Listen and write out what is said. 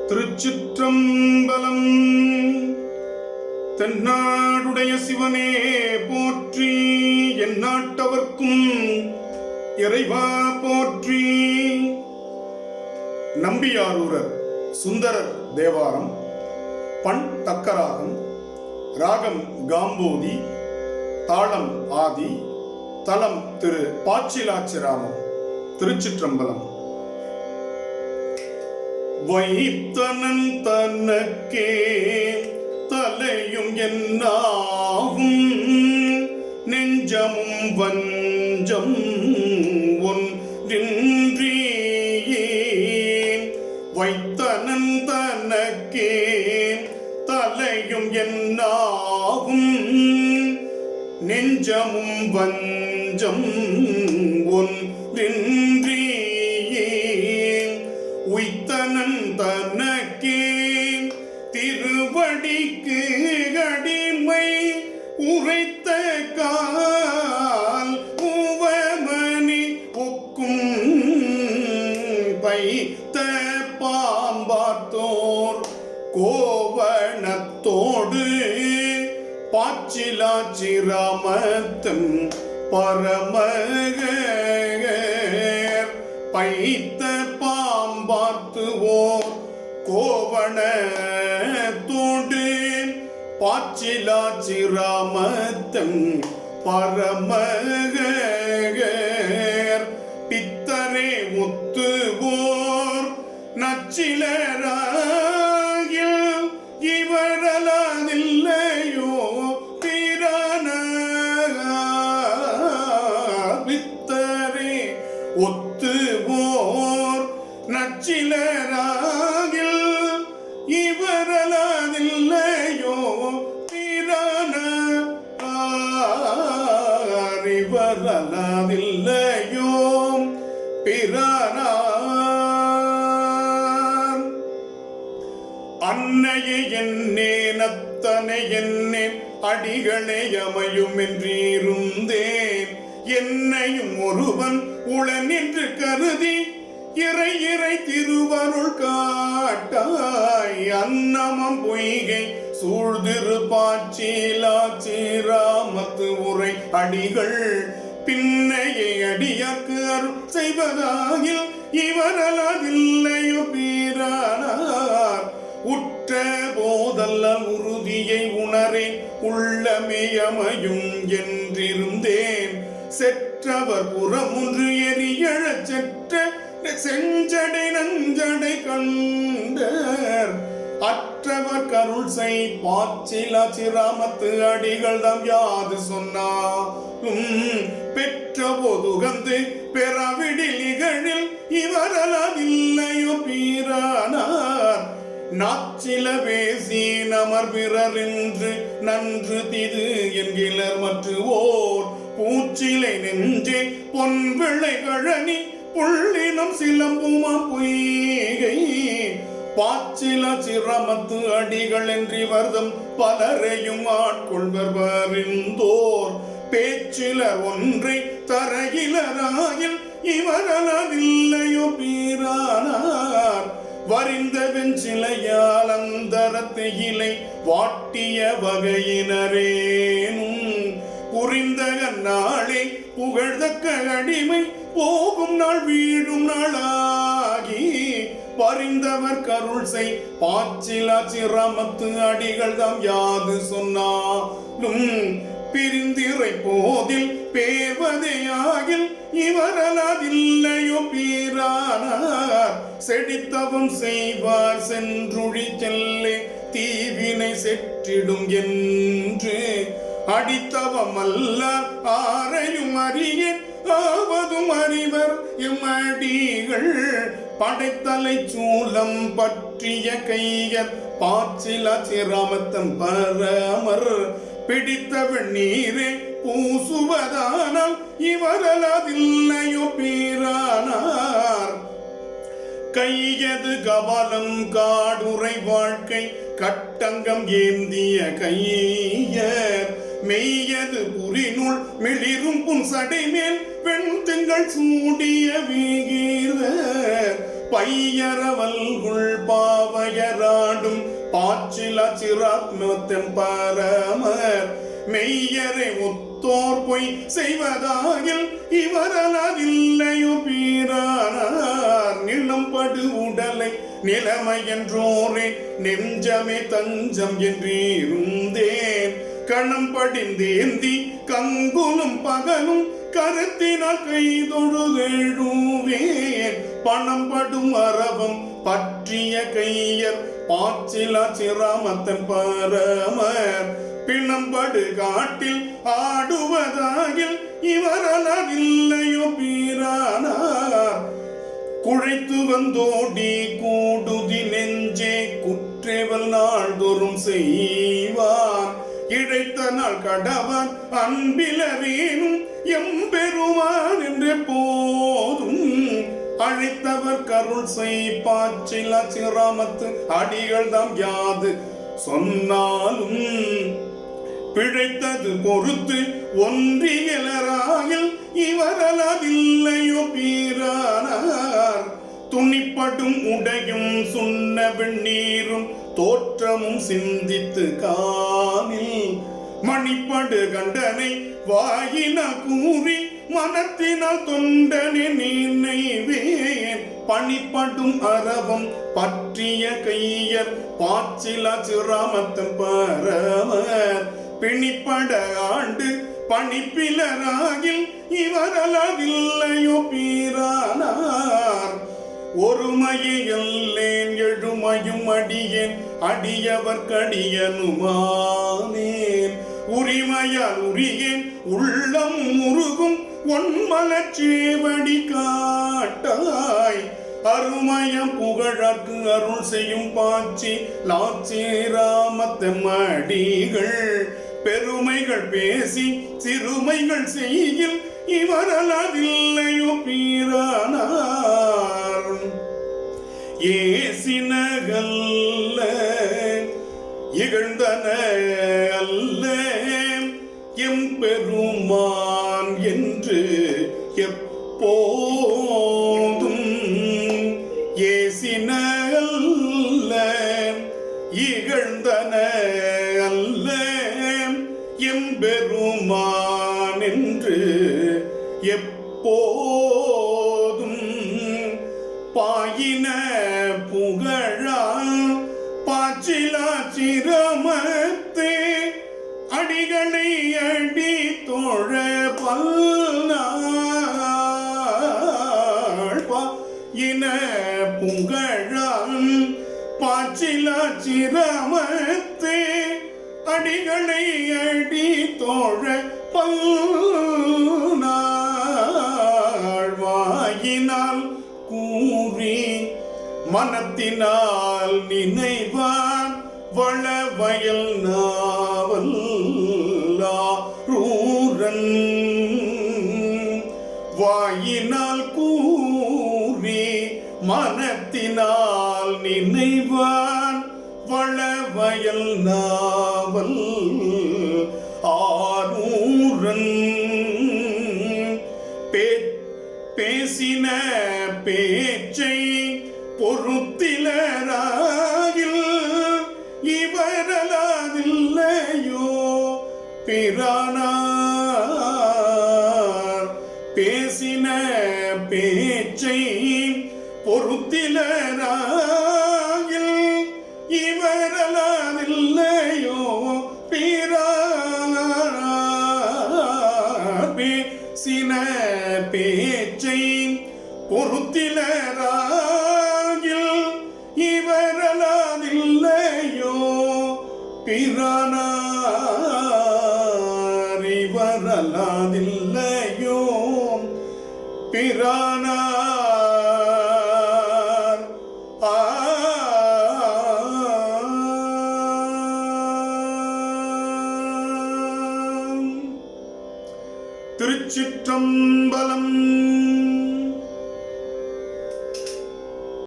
திருச்சிற்றம்பலம். தென்னாடுடைய சிவனே போற்றி, எந்நாட்டவர்க்கும் இறைவா போற்றி. நம்பியாரூரர் சுந்தரர் தேவாரம். பண் தக்கராகம், ராகம் காம்போதி, தாளம் ஆதி, தலம் திரு பாச்சிலாச்சிராமம். திருச்சிற்றம்பலம். வைத்தனன் தனக்கே தலையும் என்னாகும், நெஞ்சமும் வஞ்சம் ஒன்றின்றியே. வைத்தனன் தனக்கே தலையும் என்னாகும், நெஞ்சமும் வஞ்சம் ஒன்றின்றியே. உய்த்தனன் தனக்கே திருவடிக்கு அடிமை, உரைத்த கால் உவமணி ஒக்கும் பைத்த பாம்பாத்தோர் கோவணத்தோடு பாச்சிலாச்சிராமத்தம் பரமகர். பைத்த பாம்பார்த்துவோர் கோவணத்தோடு பாச்சிலாச்சிராமத்தம் பரமகர். பித்தரே முத்துவோர் நச்சிலராகில் இவரலாதில்லையோ பிரான. பித்தரே ஒத்துவோர் நச்சிலராகில் இவரலாதில்லையோ பிரான. இவரலாதில்லையோ பிரான. அன்னையே என்னே நத்தனை என்னே அடிகளே அமையும் என்றிருந்தேன். என்னையும் ஒருவன் உளன் என்று கருதி இறை இறை திருவருள் காட்டாய். அன்னமம் பொய்கை சூழ்திரு பாச்சிலாச்சிராமத்து உரை அடிகள் பின்னையே அடியாக்கு அருள் செய்வதாகில் இவரலாதில்லையோ பிரானார். உற்ற போதல்ல உறுதியை உணரே உள்ளமையமையும் என்றிருந்தேன். செற்றவர் புறமுன்று எரியழச் செற்ற செஞ்சடை நஞ்சடை கண்டர். அற்றவர் கருள் செய் பாச்சிலாச்சிராமத்து அடிகள் தம் யாது சொன்னாலும் பெற்ற போதுகந்து பெறவிடில் இகழில் இவரலாதில்லையோ பிரானார். நாச்சில பேசி நமர் பிறரென்று நன்று திது என்கிலர் மற்றுவோர். பூச்சிலை நெஞ்சே பொன்விளை கழனி புள்ளினம் சிலம்புமா பொய்கை. பாச்சிலாச்சிராமத்து அடிகள் என்றிவர்தம் பலரையும் ஆட்கொள்வர் வருந்தோர். பேச்சிலர் ஒன்றை தரகிலராயில் இவரலாதில்லையோ பிரானார். வரிந்த வெஞ்சிலையால் அந்தரத்து இலை வாட்டிய வகையினரேனும் புரிந்த நாளே புகழ்தக்க அடிமை போகும் நாள் வீழும் நாளாகி. பரிந்தவர் கருள் செய் பாச்சிலாச்சிராமத்து அடிகள் தாம் யாது சொன்னாலும் பிரிந்திரை போதில் பேர்வதையாகில் இவரலாதில்லையோ பிரானார். செடித்தவம் செய்வார் சென்றுழி செல்லே தீவினை செற்றிடும் என்று. அடித்தவம் அல்ல ஆரையும் அறியேன் ஆவதும் அறிவர் எம்மடிகள். படைத்தலை சூலம் பற்றிய கையர் பாச்சிலாச்சிராமத்தம் பரமர். பிடித்த வெண்ணீரே பூசுவதானால் இவரலாதில்லையோ பிரானார். கையது கவலம் காடுரை வாழ்க்கை கட்டங்கம் ஏந்திய கையர். மெய்யது புரிநூல் மிளிரும் புன் சடைமேல் வெண்திங்கள் சூடிய வீகீர. பையரவல்குள் பாவ பறையராடும் பாச்சில சிராத்மத்தன் பரமர் மெய்யரை ஒத்தோர் பொய் செய்வதாகில் இவரலவில்லையோ பீரானார் நிலம்படு உடலை நிலைமை என்றோரே நெஞ்சமே தஞ்சம் என்றிருந்தேன் கணம் படிந்தேந்தி கங்குலும் பகலும் கருத்தினால் கைதொழுதெழுவேன் பணம் படும் அரவம் பற்றிய கையர் பாச்சில சிராமத்தன் பரமர் பிணம்படு காட்டில் ஆடுவதாகில் இவரலவில்லையோ பீரானார் குழைத்து வந்தோடி கூடுதி நெஞ்சே குற்றேவல் நாள்தோறும் செய்வார் இழைத்த நாள் கடவான் அன்பிலவேனும் எம்பெருமான் என்று போதும் அழைத்தவர் கருள் செய் பாச்சில சிராமத்து அடிகள் தாம் யாது சொன்னாலும் பிழைத்தது பொறுத்து ஒன்றியலராயில் இவரலவில்லையோ பீரானார் துணிப்படும் உடையும் சுண்ண வெண்ணீரும் தோற்றமும் சிந்தித்து காணில் மணிப்படு கண்டனை வாயினால் கூறி மனத்தினால் தொண்டனை நினைவேன் பணிப்படும் அரவம் பற்றிய கையர் பாச்சில சிராமத்தன் பரமர் பிணிப்பட ஆண்டு பணிப்பிலராகில் இவரலவில்லையோ பீரானார் ஒருமையல்லேன் எழுமையும் அடியேன் அடியவர் கடியனுமானேன் உரிமையால் உரியேன் உள்ளம் முருகும் ஒன்மலச்சேவடி காட்டாய் அருமயம் புகழற்கு அருள் செய்யும் பாச்சி லாச்சிராமத்தன் அடிகள் பெருமைகள் பேசி சிறுமைகள் செய்யில் இவரலவில்லையோ பீரானார் ஏசினகல்ல இகழ்ந்தன அல்ல எம்பெருமான் என்று எப்போதும் ஏசின அல்ல இகழ்ந்தன அல்ல எம்பெருமான் என்று எப்போதும் பாயின புகழால் பாச்சில சிராமத்தே அடிகளை அடி தோழ பல்நாள் பாயின புகழால் பாச்சில சிராமத்தே அடிகளை அடி தோழ பல்நாள் வாயினால் கூறி மனத்தினால் நினைவான் வளவயல் நாவல் ரூரன் வாயினால் கூறி மனத்தினால் நினைவான் வளவயல் நாவல் ஆரூரன் பேசின பேச்சை பொறுத்திலராகில் இவரலவில்லையோ பிரானார் பேசின பேச்சை பொறுத்திலராகில் இவரலவில்லையோ பிரானார் பேசின பேச்சை பொறுத்திலராகில் இவரலவில்லையோ பிரானார் இவரலவில்லையோ பிரானார் திருச்சிற்றம்பலம்.